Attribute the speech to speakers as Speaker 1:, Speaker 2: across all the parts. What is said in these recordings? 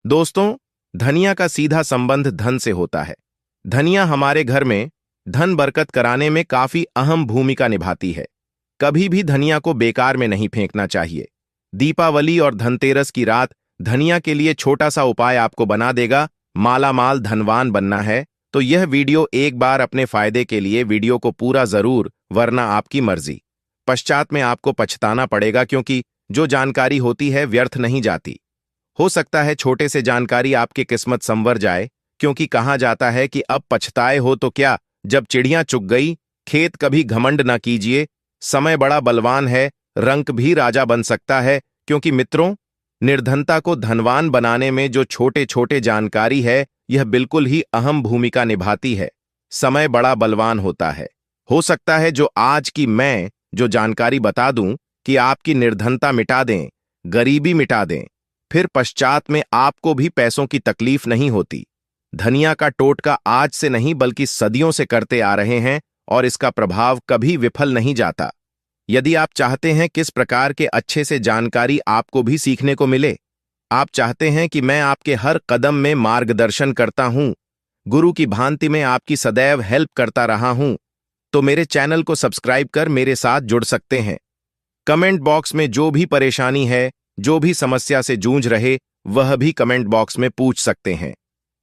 Speaker 1: दोस्तों, धनिया का सीधा संबंध धन से होता है। धनिया हमारे घर में धन बरकत कराने में काफी अहम भूमिका निभाती है। कभी भी धनिया को बेकार में नहीं फेंकना चाहिए। दीपावली और धनतेरस की रात धनिया के लिए छोटा सा उपाय आपको बना देगा मालामाल धनवान बनना है तो यह वीडियो एक बार अपने फायदे के लिए वीडियो को पूरा जरूर, वरना आपकी मर्जी। पश्चात में आपको पछताना पड़ेगा, क्योंकि जो जानकारी होती है व्यर्थ नहीं जाती। हो सकता है छोटे से जानकारी आपकी किस्मत संवर जाए, क्योंकि कहा जाता है कि अब पछताए हो तो क्या, जब चिड़ियां चुग गई। खेत कभी घमंड ना कीजिए, समय बड़ा बलवान है, रंक भी राजा बन सकता है। क्योंकि मित्रों, निर्धनता को धनवान बनाने में जो छोटे छोटे जानकारी है, यह बिल्कुल ही अहम भूमिका निभाती है। समय बड़ा बलवान होता है। हो सकता है जो आज की मैं जो जानकारी बता दूं कि आपकी निर्धनता मिटा दें, गरीबी मिटा दें, फिर पश्चात में आपको भी पैसों की तकलीफ नहीं होती। धनिया का टोटका आज से नहीं बल्कि सदियों से करते आ रहे हैं और इसका प्रभाव कभी विफल नहीं जाता। यदि आप चाहते हैं किस प्रकार के अच्छे से जानकारी आपको भी सीखने को मिले, आप चाहते हैं कि मैं आपके हर कदम में मार्गदर्शन करता हूं, गुरु की भांति में आपकी सदैव हेल्प करता रहा हूं, तो मेरे चैनल को सब्सक्राइब कर मेरे साथ जुड़ सकते हैं। कमेंट बॉक्स में जो भी परेशानी है, जो भी समस्या से जूझ रहे, वह भी कमेंट बॉक्स में पूछ सकते हैं।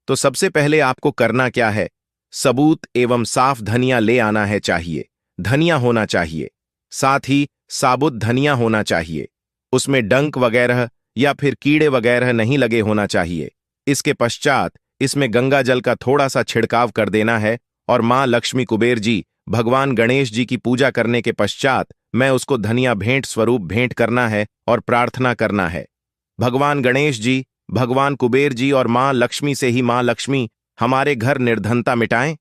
Speaker 1: तो सबसे पहले आपको करना क्या है, सबूत एवं साफ धनिया ले आना है चाहिए। धनिया होना चाहिए, साथ ही साबुत धनिया होना चाहिए। उसमें डंक वगैरह या फिर कीड़े वगैरह नहीं लगे होना चाहिए। इसके पश्चात इसमें गंगा जल का थोड़ा सा छिड़काव कर देना है और मां लक्ष्मी, कुबेर जी, भगवान गणेश जी की पूजा करने के पश्चात मैं उसको धनिया भेंट स्वरूप भेंट करना है और प्रार्थना करना है, भगवान गणेश जी, भगवान कुबेर जी और मां लक्ष्मी से ही मां लक्ष्मी हमारे घर निर्धनता मिटाएं।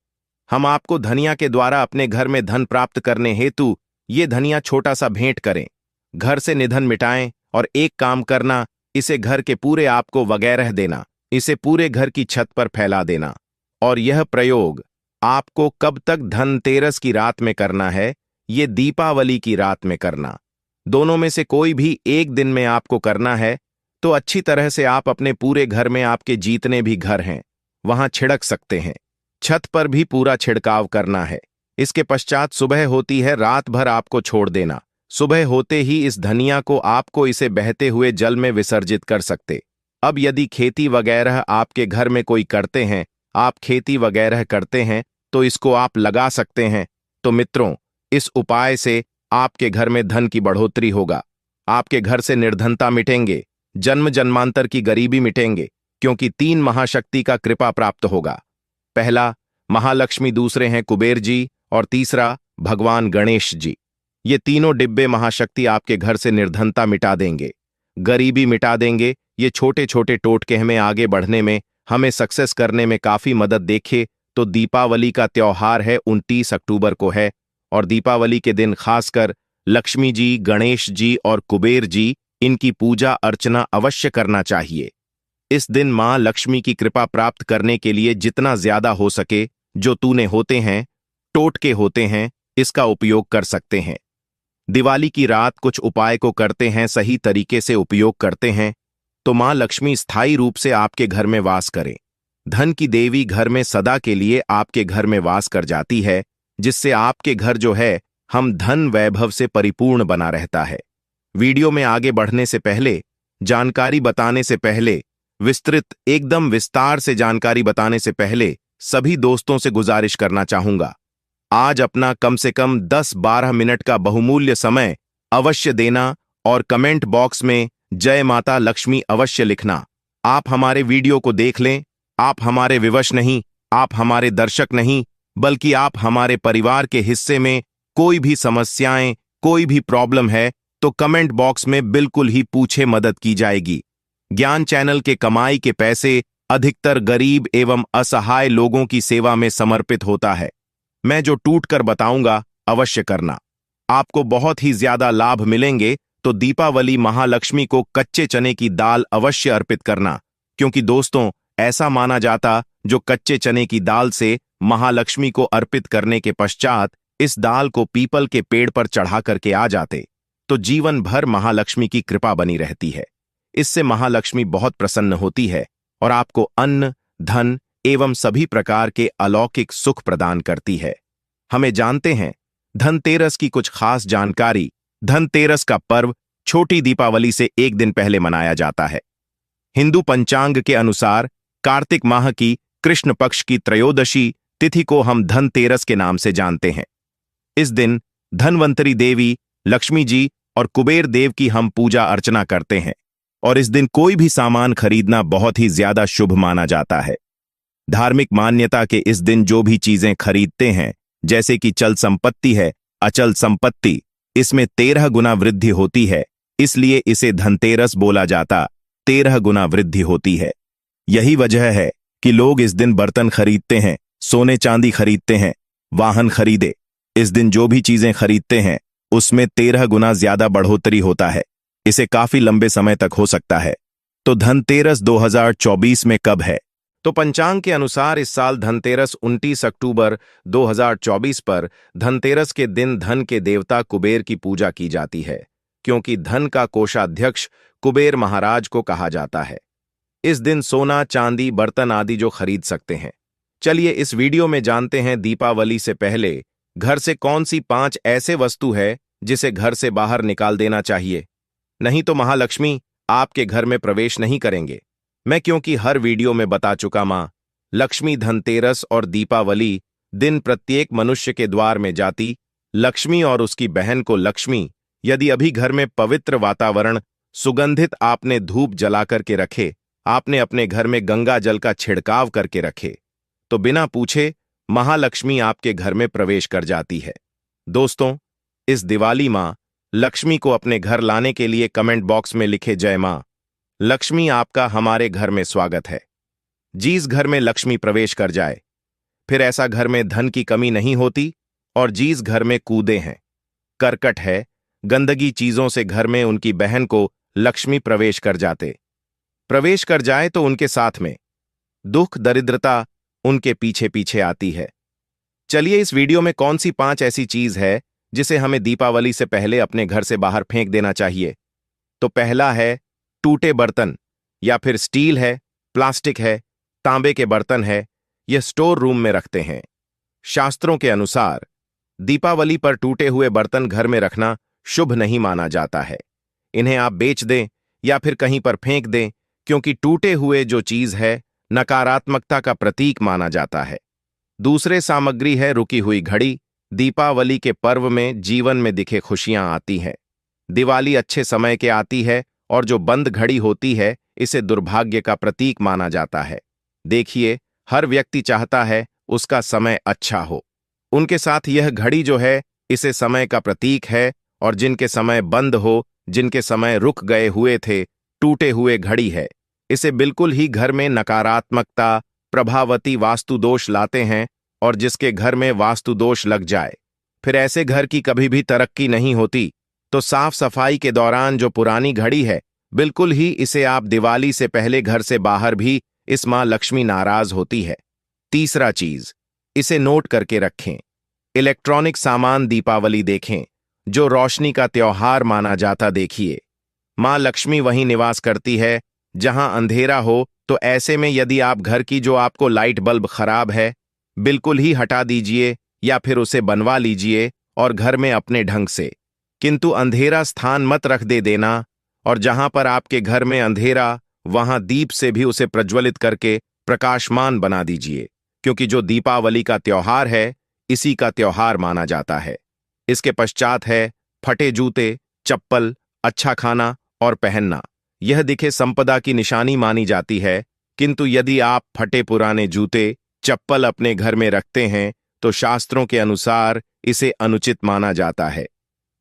Speaker 1: हम आपको धनिया के द्वारा अपने घर में धन प्राप्त करने हेतु ये धनिया छोटा सा भेंट करें। घर से निधन मिटाएं और एक काम करना, इसे घर के पूरे आपको वगैरह देना, इसे पूरे घर की छत पर फैला देना। और यह प्रयोग आपको कब तक, धनतेरस की रात में करना है, ये दीपावली की रात में करना। दोनों में से कोई भी एक दिन में आपको करना है तो अच्छी तरह से आप अपने पूरे घर में, आपके जितने भी घर हैं वहां छिड़क सकते हैं। छत पर भी पूरा छिड़काव करना है। इसके पश्चात सुबह होती है, रात भर आपको छोड़ देना। सुबह होते ही इस धनिया को आपको इसे बहते हुए जल में विसर्जित कर सकते। अब यदि खेती वगैरह आपके घर में कोई करते हैं, आप खेती वगैरह करते हैं, तो इसको आप लगा सकते हैं। तो मित्रों, इस उपाय से आपके घर में धन की बढ़ोतरी होगा, आपके घर से निर्धनता मिटेंगे, जन्म जन्मांतर की गरीबी मिटेंगे, क्योंकि 3 महाशक्ति का कृपा प्राप्त होगा। पहला महालक्ष्मी, दूसरे हैं कुबेर जी और तीसरा भगवान गणेश जी। ये तीनों डिब्बे महाशक्ति आपके घर से निर्धनता मिटा देंगे, गरीबी मिटा देंगे। ये छोटे छोटे टोटके हमें आगे बढ़ने में, हमें सक्सेस करने में काफी मदद देखे। तो दीपावली का त्योहार है, 29 अक्टूबर को है, और दीपावली के दिन खासकर लक्ष्मी जी, गणेश जी और कुबेर जी, इनकी पूजा अर्चना अवश्य करना चाहिए। इस दिन मां लक्ष्मी की कृपा प्राप्त करने के लिए जितना ज्यादा हो सके, जो तूने होते हैं, टोटके होते हैं, इसका उपयोग कर सकते हैं। दिवाली की रात कुछ उपाय को करते हैं, सही तरीके से उपयोग करते हैं, तो मां लक्ष्मी स्थायी रूप से आपके घर में वास करें। धन की देवी घर में सदा के लिए आपके घर में वास कर जाती है, जिससे आपके घर जो है हम धन वैभव से परिपूर्ण बना रहता है। वीडियो में आगे बढ़ने से पहले, जानकारी बताने से पहले, विस्तृत एकदम विस्तार से जानकारी बताने से पहले सभी दोस्तों से गुजारिश करना चाहूंगा, आज अपना कम से कम 10-12 मिनट का बहुमूल्य समय अवश्य देना और कमेंट बॉक्स में जय माता लक्ष्मी अवश्य लिखना। आप हमारे वीडियो को देख लें, आप हमारे विवश नहीं, आप हमारे दर्शक नहीं, बल्कि आप हमारे परिवार के हिस्से में कोई भी समस्याएं, कोई भी प्रॉब्लम है तो कमेंट बॉक्स में बिल्कुल ही पूछे, मदद की जाएगी। ज्ञान चैनल के कमाई के पैसे अधिकतर गरीब एवं असहाय लोगों की सेवा में समर्पित होता है। मैं जो टूट कर बताऊंगा अवश्य करना, आपको बहुत ही ज्यादा लाभ मिलेंगे। तो दीपावली महालक्ष्मी को कच्चे चने की दाल अवश्य अर्पित करना, क्योंकि दोस्तों ऐसा माना जाता, जो कच्चे चने की दाल से महालक्ष्मी को अर्पित करने के पश्चात इस दाल को पीपल के पेड़ पर चढ़ा करके आ जाते, तो जीवन भर महालक्ष्मी की कृपा बनी रहती है। इससे महालक्ष्मी बहुत प्रसन्न होती है और आपको अन्न, धन एवं सभी प्रकार के अलौकिक सुख प्रदान करती है। हमें जानते हैं धनतेरस की कुछ खास जानकारी। धनतेरस का पर्व छोटी दीपावली से एक दिन पहले मनाया जाता है। हिंदू पंचांग के अनुसार कार्तिक माह की कृष्ण पक्ष की त्रयोदशी तिथि को हम धनतेरस के नाम से जानते हैं। इस दिन धनवंतरी देवी, लक्ष्मी जी और कुबेर देव की हम पूजा अर्चना करते हैं और इस दिन कोई भी सामान खरीदना बहुत ही ज्यादा शुभ माना जाता है। धार्मिक मान्यता के इस दिन जो भी चीजें खरीदते हैं, जैसे कि चल संपत्ति है, अचल संपत्ति, इसमें 13 गुना वृद्धि होती है, इसलिए इसे धनतेरस बोला जाता। 13 गुना वृद्धि होती है। यही वजह है कि लोग इस दिन बर्तन खरीदते हैं, सोने चांदी खरीदते हैं, वाहन खरीदे। इस दिन जो भी चीजें खरीदते हैं उसमें 13 गुना ज्यादा बढ़ोतरी होता है। इसे काफी लंबे समय तक हो सकता है। तो धनतेरस 2024 में कब है? तो पंचांग के अनुसार इस साल धनतेरस 29 अक्टूबर 2024 पर धनतेरस के दिन धन के देवता कुबेर की पूजा की जाती है, क्योंकि धन का कोषाध्यक्ष कुबेर महाराज को कहा जाता है। इस दिन सोना, चांदी, बर्तन आदि जो खरीद सकते हैं। चलिए इस वीडियो में जानते हैं दीपावली से पहले घर से कौन सी 5 ऐसे वस्तु है जिसे घर से बाहर निकाल देना चाहिए, नहीं तो महालक्ष्मी आपके घर में प्रवेश नहीं करेंगे। मैं क्योंकि हर वीडियो में बता चुका, मां लक्ष्मी धनतेरस और दीपावली दिन प्रत्येक मनुष्य के द्वार में जाती लक्ष्मी और उसकी बहन को लक्ष्मी। यदि अभी घर में पवित्र वातावरण, सुगंधित आपने धूप जलाकर के रखे, आपने अपने घर में गंगा जल का छिड़काव करके रखे, तो बिना पूछे महालक्ष्मी आपके घर में प्रवेश कर जाती है। दोस्तों, इस दिवाली मां लक्ष्मी को अपने घर लाने के लिए कमेंट बॉक्स में लिखे जय मां लक्ष्मी, आपका हमारे घर में स्वागत है। जिस घर में लक्ष्मी प्रवेश कर जाए, फिर ऐसा घर में धन की कमी नहीं होती। और जिस घर में कूदे हैं, करकट है, गंदगी चीजों से घर में उनकी बहन को लक्ष्मी प्रवेश कर जाए तो उनके साथ में दुख, दरिद्रता उनके पीछे पीछे आती है। चलिए इस वीडियो में कौन सी 5 ऐसी चीज है जिसे हमें दीपावली से पहले अपने घर से बाहर फेंक देना चाहिए। तो पहला है टूटे बर्तन, या फिर स्टील है, प्लास्टिक है, तांबे के बर्तन है, यह स्टोर रूम में रखते हैं। शास्त्रों के अनुसार दीपावली पर टूटे हुए बर्तन घर में रखना शुभ नहीं माना जाता है। इन्हें आप बेच दें या फिर कहीं पर फेंक दें, क्योंकि टूटे हुए जो चीज है नकारात्मकता का प्रतीक माना जाता है। दूसरे सामग्री है रुकी हुई घड़ी। दीपावली के पर्व में जीवन में दिखे खुशियां आती हैं। दिवाली अच्छे समय के आती है और जो बंद घड़ी होती है इसे दुर्भाग्य का प्रतीक माना जाता है। देखिए, हर व्यक्ति चाहता है उसका समय अच्छा हो। उनके साथ यह घड़ी जो है इसे समय का प्रतीक है, और जिनके समय बंद हो, जिनके समय रुक गए हुए थे, टूटे हुए घड़ी है, इसे बिल्कुल ही घर में नकारात्मकता, प्रभावती वास्तु दोष लाते हैं। और जिसके घर में वास्तु दोष लग जाए, फिर ऐसे घर की कभी भी तरक्की नहीं होती। तो साफ सफाई के दौरान जो पुरानी घड़ी है, बिल्कुल ही इसे आप दिवाली से पहले घर से बाहर भी, इस मां लक्ष्मी नाराज होती है। तीसरा चीज, इसे नोट करके रखें। इलेक्ट्रॉनिक सामान दीपावली देखें, जो रोशनी का त्योहार माना जाता। देखिए, मां लक्ष्मी वहीं निवास करती है जहां अंधेरा हो। तो ऐसे में यदि आप घर की जो आपको लाइट बल्ब खराब है, बिल्कुल ही हटा दीजिए या फिर उसे बनवा लीजिए और घर में अपने ढंग से, किंतु अंधेरा स्थान मत रख देना। और जहां पर आपके घर में अंधेरा, वहां दीप से भी उसे प्रज्वलित करके प्रकाशमान बना दीजिए, क्योंकि जो दीपावली का त्योहार है इसी का त्योहार माना जाता है। इसके पश्चात है फटे जूते, चप्पल, अच्छा खाना और पहनना। यह दिखे संपदा की निशानी मानी जाती है, किंतु यदि आप फटे पुराने जूते, चप्पल अपने घर में रखते हैं तो शास्त्रों के अनुसार इसे अनुचित माना जाता है।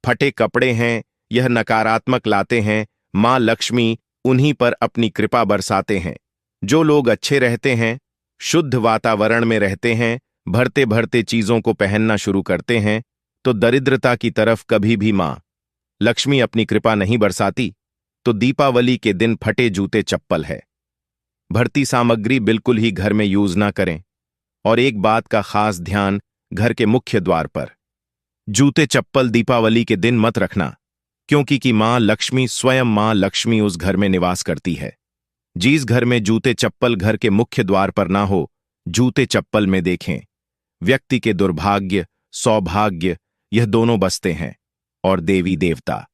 Speaker 1: फटे कपड़े हैं, यह नकारात्मक लाते हैं। मां लक्ष्मी उन्हीं पर अपनी कृपा बरसाते हैं। जो लोग अच्छे रहते हैं, शुद्ध वातावरण में रहते हैं, भरते भरते चीजों को पहनना शुरू करते हैं, तो दरिद्रता की तरफ कभी भी मां लक्ष्मी अपनी कृपा नहीं बरसाती। तो दीपावली के दिन फटे जूते, चप्पल है, भरती सामग्री बिल्कुल ही घर में यूज ना करें। और एक बात का खास ध्यान, घर के मुख्य द्वार पर जूते चप्पल दीपावली के दिन मत रखना, क्योंकि मां लक्ष्मी, स्वयं मां लक्ष्मी उस घर में निवास करती है। जिस घर में जूते चप्पल घर के मुख्य द्वार पर ना हो, जूते चप्पल में देखें। व्यक्ति के दुर्भाग्य, सौभाग्य, यह दोनों बसते हैं। और देवी देवता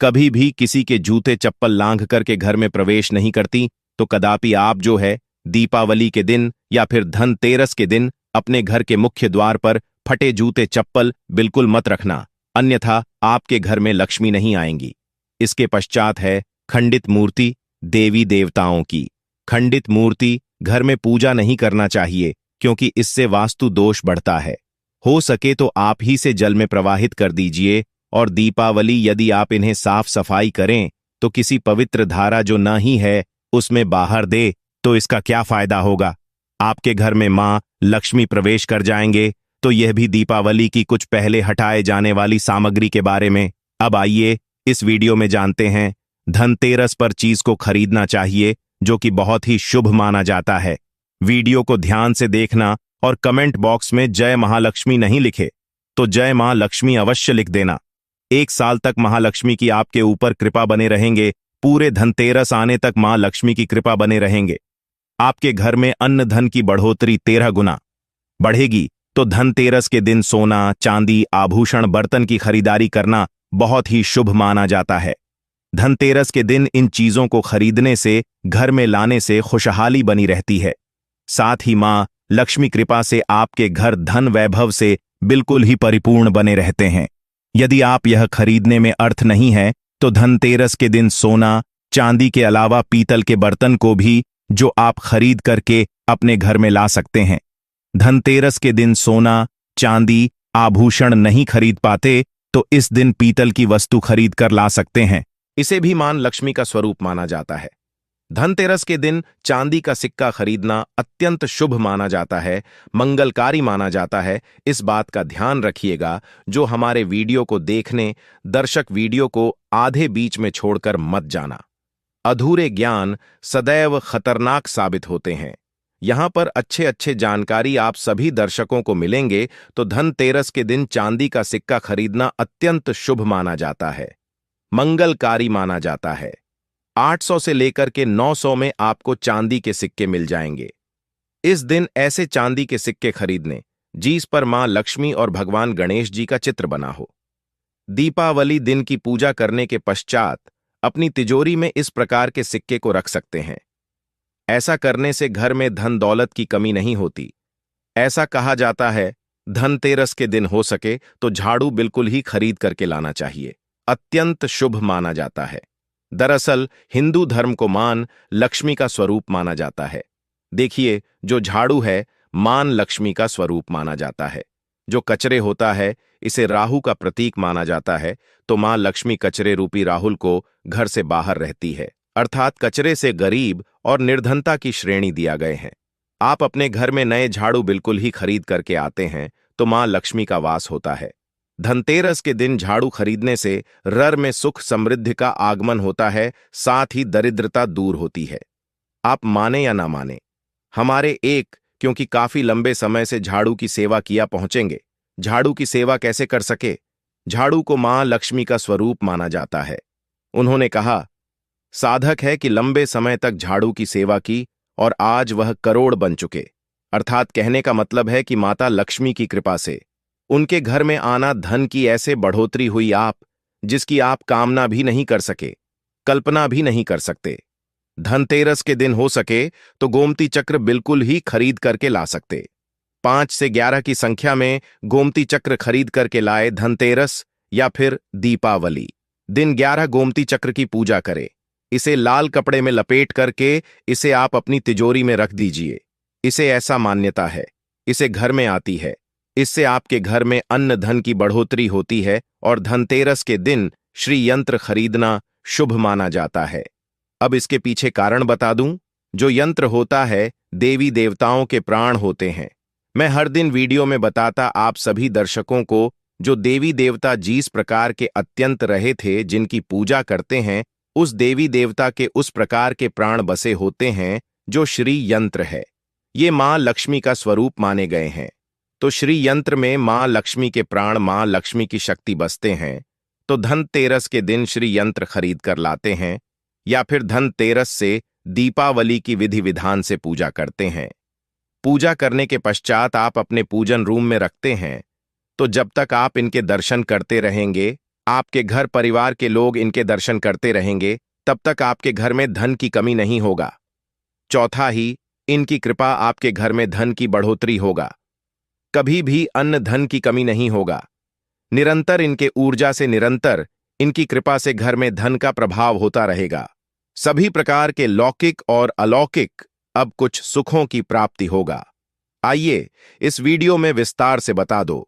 Speaker 1: कभी भी किसी के जूते चप्पल लांघ करके घर में प्रवेश नहीं करती। तो कदापि आप जो है दीपावली के दिन या फिर धनतेरस के दिन अपने घर के मुख्य द्वार पर फटे जूते चप्पल बिल्कुल मत रखना, अन्यथा आपके घर में लक्ष्मी नहीं आएंगी। इसके पश्चात है खंडित मूर्ति देवी देवताओं की। खंडित मूर्ति घर में पूजा नहीं करना चाहिए, क्योंकि इससे वास्तु दोष बढ़ता है। हो सके तो आप ही से जल में प्रवाहित कर दीजिए। और दीपावली यदि आप इन्हें साफ सफाई करें तो किसी पवित्र धारा जो न ही है उसमें बाहर दे, तो इसका क्या फायदा होगा। आपके घर में मां लक्ष्मी प्रवेश कर जाएंगे। तो यह भी दीपावली की कुछ पहले हटाए जाने वाली सामग्री के बारे में। अब आइए इस वीडियो में जानते हैं। धनतेरस पर चीज को खरीदना चाहिए जो कि बहुत ही शुभ माना जाता है। वीडियो को ध्यान से देखना और कमेंट बॉक्स में जय महालक्ष्मी नहीं लिखे तो जय मां लक्ष्मी अवश्य लिख देना। 1 साल तक महालक्ष्मी की आपके ऊपर कृपा बने रहेंगे। पूरे धनतेरस आने तक मां लक्ष्मी की कृपा बने रहेंगे। आपके घर में अन्न धन की बढ़ोतरी 13 गुना बढ़ेगी। तो धनतेरस के दिन सोना, चांदी, आभूषण, बर्तन की खरीदारी करना बहुत ही शुभ माना जाता है। धनतेरस के दिन इन चीजों को खरीदने से, घर में लाने से खुशहाली बनी रहती है। साथ ही मां लक्ष्मी कृपा से आपके घर धन वैभव से बिल्कुल ही परिपूर्ण बने रहते हैं। यदि आप यह खरीदने में अर्थ नहीं है तो धनतेरस के दिन सोना, चांदी के अलावा पीतल के बर्तन को भी जो आप खरीद करके अपने घर में ला सकते हैं। धनतेरस के दिन सोना, चांदी, आभूषण नहीं खरीद पाते तो इस दिन पीतल की वस्तु खरीद कर ला सकते हैं। इसे भी मान लक्ष्मी का स्वरूप माना जाता है। धनतेरस के दिन चांदी का सिक्का खरीदना अत्यंत शुभ माना जाता है, मंगलकारी माना जाता है। इस बात का ध्यान रखिएगा। जो हमारे वीडियो को देखने दर्शक वीडियो को आधे बीच में छोड़कर मत जाना। अधूरे ज्ञान सदैव खतरनाक साबित होते हैं। यहां पर अच्छे अच्छे जानकारी आप सभी दर्शकों को मिलेंगे। तो धनतेरस के दिन चांदी का सिक्का खरीदना अत्यंत शुभ माना जाता है, मंगलकारी माना जाता है। 800 से लेकर के 900 में आपको चांदी के सिक्के मिल जाएंगे। इस दिन ऐसे चांदी के सिक्के खरीदने जिस पर मां लक्ष्मी और भगवान गणेश जी का चित्र बना हो। दीपावली दिन की पूजा करने के पश्चात अपनी तिजोरी में इस प्रकार के सिक्के को रख सकते हैं। ऐसा करने से घर में धन दौलत की कमी नहीं होती। ऐसा कहा जाता है धनतेरस के दिन हो सके तो झाड़ू बिल्कुल ही खरीद करके लाना चाहिए, अत्यंत शुभ माना जाता है। दरअसल हिंदू धर्म को मान लक्ष्मी का स्वरूप माना जाता है। देखिए, जो झाड़ू है मान लक्ष्मी का स्वरूप माना जाता है। जो कचरे होता है इसे राहु का प्रतीक माना जाता है। तो मां लक्ष्मी कचरे रूपी राहुल को घर से बाहर रहती है, अर्थात कचरे से गरीब और निर्धनता की श्रेणी दिया गए हैं। आप अपने घर में नए झाड़ू बिल्कुल ही खरीद करके आते हैं तो मां लक्ष्मी का वास होता है। धनतेरस के दिन झाड़ू खरीदने से घर में सुख समृद्धि का आगमन होता है, साथ ही दरिद्रता दूर होती है। आप माने या ना माने, हमारे एक क्योंकि काफी लंबे समय से झाड़ू की सेवा किया पहुंचेंगे। झाड़ू की सेवा कैसे कर सके? झाड़ू को मां लक्ष्मी का स्वरूप माना जाता है। उन्होंने कहा, साधक है कि लंबे समय तक झाड़ू की सेवा की और आज वह करोड़ बन चुके। अर्थात कहने का मतलब है कि माता लक्ष्मी की कृपा से उनके घर में आना धन की ऐसे बढ़ोतरी हुई आप जिसकी आप कामना भी नहीं कर सके, कल्पना भी नहीं कर सकते। धनतेरस के दिन हो सके तो गोमती चक्र बिल्कुल ही खरीद करके ला सकते। 5 से 11 की संख्या में गोमती चक्र खरीद करके लाए। धनतेरस या फिर दीपावली दिन 11 गोमती चक्र की पूजा करें। इसे लाल कपड़े में लपेट करके इसे आप अपनी तिजोरी में रख दीजिए। इसे ऐसा मान्यता है, इसे घर में आती है। इससे आपके घर में अन्न धन की बढ़ोतरी होती है और धनतेरस के दिन श्री यंत्र खरीदना शुभ माना जाता है। अब इसके पीछे कारण बता दूं। जो यंत्र होता है देवी देवताओं के प्राण होते हैं। मैं हर दिन वीडियो में बताता आप सभी दर्शकों को, जो देवी देवता जिस प्रकार के अत्यंत रहे थे जिनकी पूजा करते हैं, उस देवी देवता के उस प्रकार के प्राण बसे होते हैं जो श्री यंत्र है। ये मां लक्ष्मी का स्वरूप माने गए हैं। तो श्री यंत्र में मां लक्ष्मी के प्राण, मां लक्ष्मी की शक्ति बसते हैं। तो धनतेरस के दिन श्री यंत्र खरीद कर लाते हैं या फिर धनतेरस से दीपावली की विधि विधान से पूजा करते हैं। पूजा करने के पश्चात आप अपने पूजन रूम में रखते हैं, तो जब तक आप इनके दर्शन करते रहेंगे, आपके घर परिवार के लोग इनके दर्शन करते रहेंगे, तब तक आपके घर में धन की कमी नहीं होगा। चौथा ही, इनकी कृपा आपके घर में धन की बढ़ोतरी होगा। कभी भी अन्न धन की कमी नहीं होगा। निरंतर इनके ऊर्जा से निरंतर इनकी कृपा से घर में धन का प्रभाव होता रहेगा। सभी प्रकार के लौकिक और अलौकिक अब कुछ सुखों की प्राप्ति होगा। आइए इस वीडियो में विस्तार से बता दो।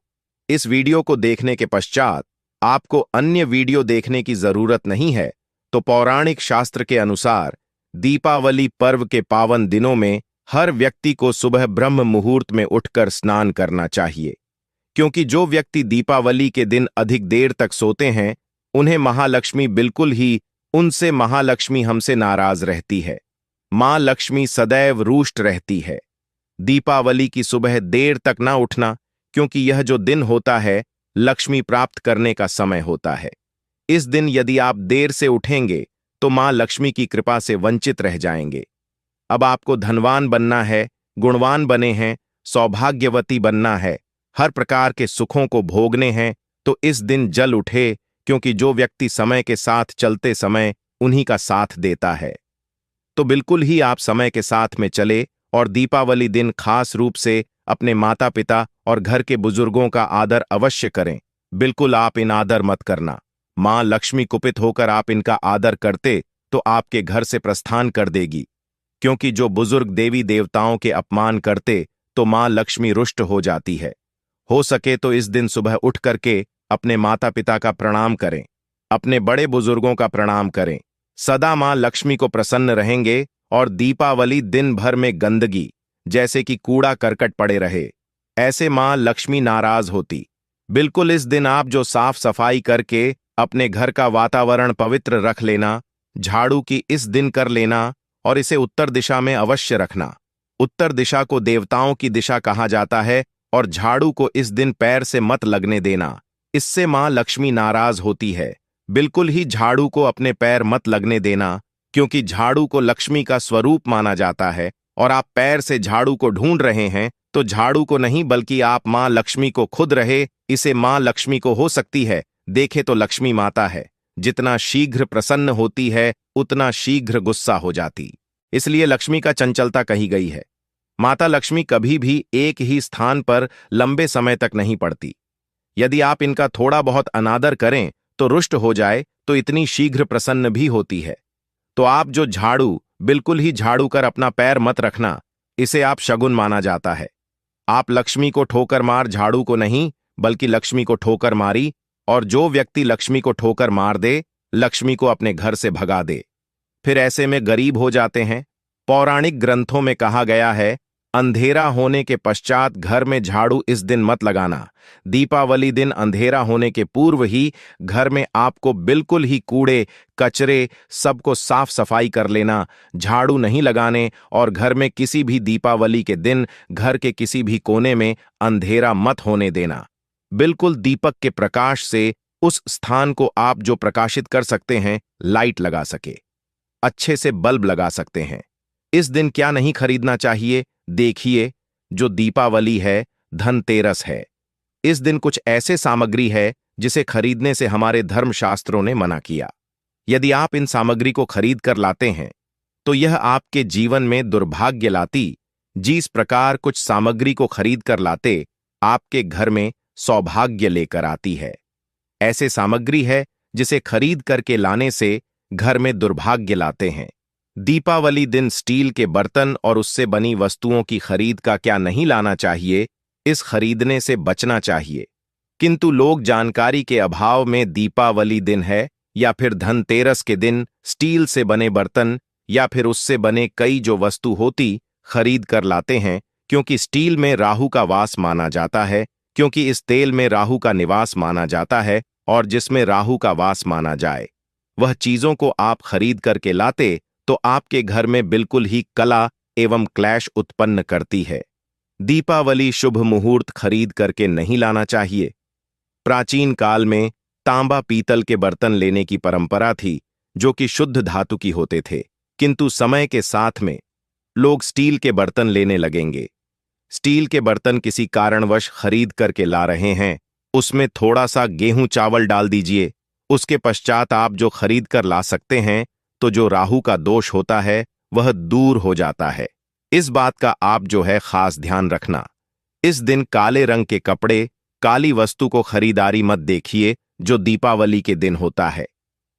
Speaker 1: इस वीडियो को देखने के पश्चात आपको अन्य वीडियो देखने की जरूरत नहीं है, तो पौराणिक शास्त्र के अनुसार दीपावली पर्व के पावन दिनों में हर व्यक्ति को सुबह ब्रह्म मुहूर्त में उठकर स्नान करना चाहिए, क्योंकि जो व्यक्ति दीपावली के दिन अधिक देर तक सोते हैं, उन्हें महालक्ष्मी बिल्कुल ही उनसे महालक्ष्मी हमसे नाराज रहती है। मां लक्ष्मी सदैव रुष्ट रहती है। दीपावली की सुबह देर तक ना उठना, क्योंकि यह जो दिन होता है लक्ष्मी प्राप्त करने का समय होता है। इस दिन यदि आप देर से उठेंगे तो मां लक्ष्मी की कृपा से वंचित रह जाएंगे। अब आपको धनवान बनना है, गुणवान बने हैं, सौभाग्यवती बनना है, हर प्रकार के सुखों को भोगने हैं, तो इस दिन जल उठे, क्योंकि जो व्यक्ति समय के साथ चलते समय उन्हीं का साथ देता है। तो बिल्कुल ही आप समय के साथ में चले और दीपावली दिन खास रूप से अपने माता पिता और घर के बुजुर्गों का आदर अवश्य करें। बिल्कुल आप इन आदर मत करना। मां लक्ष्मी कुपित होकर आप इनका आदर करते तो आपके घर से प्रस्थान कर देगी, क्योंकि जो बुजुर्ग देवी देवताओं के अपमान करते तो मां लक्ष्मी रुष्ट हो जाती है। हो सके तो इस दिन सुबह उठ करके अपने माता पिता का प्रणाम करें, अपने बड़े बुजुर्गों का प्रणाम करें। सदा मां लक्ष्मी को प्रसन्न रहेंगे और दीपावली दिन भर में गंदगी जैसे कि कूड़ा करकट पड़े रहे, ऐसे मां लक्ष्मी नाराज होती। बिल्कुल इस दिन आप जो साफ सफाई करके अपने घर का वातावरण पवित्र रख लेना, झाड़ू की इस दिन कर लेना और इसे उत्तर दिशा में अवश्य रखना। उत्तर दिशा को देवताओं की दिशा कहा जाता है और झाड़ू को इस दिन पैर से मत लगने देना, इससे मां लक्ष्मी नाराज होती है। बिल्कुल ही झाड़ू को अपने पैर मत लगने देना, क्योंकि झाड़ू को लक्ष्मी का स्वरूप माना जाता है और आप पैर से झाड़ू को ढूंढ रहे हैं, तो झाड़ू को नहीं बल्कि आप मां लक्ष्मी को खुद रहे, इसे मां लक्ष्मी को हो सकती है देखे तो लक्ष्मी माता है, जितना शीघ्र प्रसन्न होती है उतना शीघ्र गुस्सा हो जाती। इसलिए लक्ष्मी का चंचलता कही गई है। माता लक्ष्मी कभी भी एक ही स्थान पर लंबे समय तक नहीं पड़ती। यदि आप इनका थोड़ा बहुत अनादर करें तो रुष्ट हो जाए तो इतनी शीघ्र प्रसन्न भी होती है। तो आप जो झाड़ू बिल्कुल ही झाड़ू कर अपना पैर मत रखना, इसे आप शगुन माना जाता है। आप लक्ष्मी को ठोकर मार झाड़ू को नहीं बल्कि लक्ष्मी को ठोकर मारी, और जो व्यक्ति लक्ष्मी को ठोकर मार दे लक्ष्मी को अपने घर से भगा दे, फिर ऐसे में गरीब हो जाते हैं। पौराणिक ग्रंथों में कहा गया है, अंधेरा होने के पश्चात घर में झाड़ू इस दिन मत लगाना। दीपावली दिन अंधेरा होने के पूर्व ही घर में आपको बिल्कुल ही कूड़े कचरे सबको साफ सफाई कर लेना, झाड़ू नहीं लगाने, और घर में किसी भी दीपावली के दिन घर के किसी भी कोने में अंधेरा मत होने देना। बिल्कुल दीपक के प्रकाश से उस स्थान को आप जो प्रकाशित कर सकते हैं, लाइट लगा सके, अच्छे से बल्ब लगा सकते हैं। इस दिन क्या नहीं खरीदना चाहिए, देखिए, जो दीपावली है धनतेरस है। इस दिन कुछ ऐसे सामग्री है जिसे खरीदने से हमारे धर्मशास्त्रों ने मना किया। यदि आप इन सामग्री को खरीद कर लाते हैं तो यह आपके जीवन में दुर्भाग्य लाती। जिस प्रकार कुछ सामग्री को खरीद कर लाते आपके घर में सौभाग्य लेकर आती है, ऐसे सामग्री है जिसे खरीद करके लाने से घर में दुर्भाग्य लाते हैं। दीपावली दिन स्टील के बर्तन और उससे बनी वस्तुओं की खरीद का क्या नहीं लाना चाहिए, इस खरीदने से बचना चाहिए। किंतु लोग जानकारी के अभाव में दीपावली दिन है या फिर धनतेरस के दिन स्टील से बने बर्तन या फिर उससे बने कई जो वस्तु होती खरीद कर लाते हैं, क्योंकि स्टील में राहु का वास माना जाता है, क्योंकि इस तेल में राहु का निवास माना जाता है, और जिसमें राहु का वास माना जाए वह चीजों को आप खरीद करके लाते तो आपके घर में बिल्कुल ही कला एवं क्लैश उत्पन्न करती है। दीपावली शुभ मुहूर्त खरीद करके नहीं लाना चाहिए। प्राचीन काल में तांबा पीतल के बर्तन लेने की परंपरा थी, जो कि शुद्ध धातु की होते थे, किंतु समय के साथ में लोग स्टील के बर्तन लेने लगेंगे। स्टील के बर्तन किसी कारणवश खरीद करके ला रहे हैं, उसमें थोड़ा सा गेहूं चावल डाल दीजिए। उसके पश्चात आप जो खरीद कर ला सकते हैं, तो जो राहु का दोष होता है वह दूर हो जाता है। इस बात का आप जो है खास ध्यान रखना। इस दिन काले रंग के कपड़े, काली वस्तु को खरीदारी मत देखिए जो दीपावली के दिन होता है।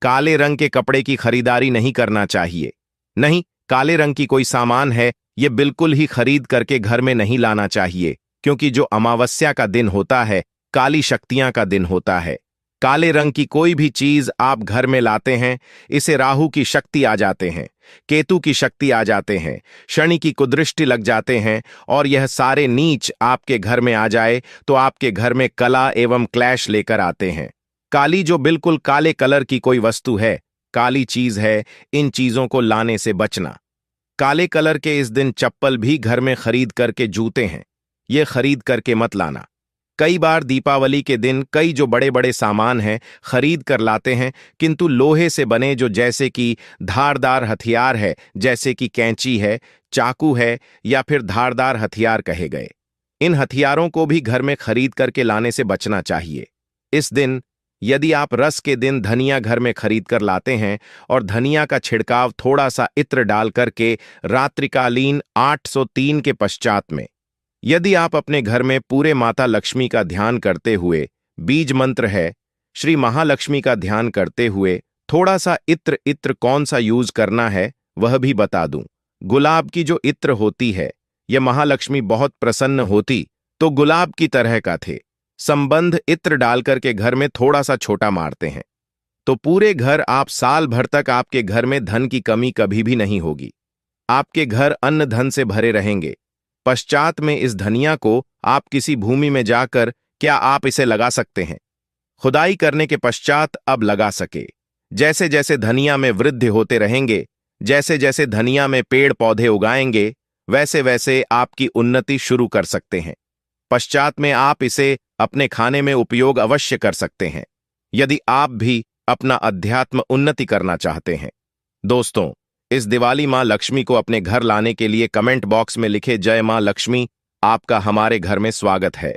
Speaker 1: काले रंग के कपड़े की खरीदारी नहीं करना चाहिए। नहीं, काले रंग की कोई सामान है ये बिल्कुल ही खरीद करके घर में नहीं लाना चाहिए, क्योंकि जो अमावस्या का दिन होता है काली शक्तियां का दिन होता है। काले रंग की कोई भी चीज आप घर में लाते हैं, इसे राहु की शक्ति आ जाते हैं, केतु की शक्ति आ जाते हैं, शनि की कुदृष्टि लग जाते हैं, और यह सारे नीच आपके घर में आ जाए तो आपके घर में कला एवं क्लैश लेकर आते हैं। काली जो बिल्कुल काले कलर की कोई वस्तु है, काली चीज है, इन चीजों को लाने से बचना। काले कलर के इस दिन चप्पल भी घर में खरीद करके जूते हैं, ये खरीद करके मत लाना। कई बार दीपावली के दिन कई जो बड़े बड़े सामान हैं खरीद कर लाते हैं, किंतु लोहे से बने जो जैसे कि धारदार हथियार है, जैसे कि कैंची है, चाकू है, या फिर धारदार हथियार कहे गए, इन हथियारों को भी घर में खरीद करके लाने से बचना चाहिए। इस दिन यदि आप रस के दिन धनिया घर में खरीद कर लाते हैं और धनिया का छिड़काव थोड़ा सा इत्र डाल करके रात्रिकालीन 803 के पश्चात में, यदि आप अपने घर में पूरे माता लक्ष्मी का ध्यान करते हुए, बीज मंत्र है श्री महालक्ष्मी का ध्यान करते हुए थोड़ा सा इत्र कौन सा यूज करना है वह भी बता दूं। गुलाब की जो इत्र होती है, यह महालक्ष्मी बहुत प्रसन्न होती तो गुलाब की तरह का थे। संबंध इत्र डाल करके घर में थोड़ा सा छोटा मारते हैं तो पूरे घर आप साल भर तक आपके घर में धन की कमी कभी भी नहीं होगी। आपके घर अन्न धन से भरे रहेंगे। पश्चात में इस धनिया को आप किसी भूमि में जाकर क्या आप इसे लगा सकते हैं। खुदाई करने के पश्चात अब लगा सके। जैसे जैसे धनिया में वृद्धि होते रहेंगे, जैसे जैसे धनिया में पेड़ पौधे उगाएंगे, वैसे वैसे आपकी उन्नति शुरू कर सकते हैं। पश्चात में आप इसे अपने खाने में उपयोग अवश्य कर सकते हैं, यदि आप भी अपना अध्यात्म उन्नति करना चाहते हैं। दोस्तों, इस दिवाली मां लक्ष्मी को अपने घर लाने के लिए कमेंट बॉक्स में लिखे जय मां लक्ष्मी, आपका हमारे घर में स्वागत है।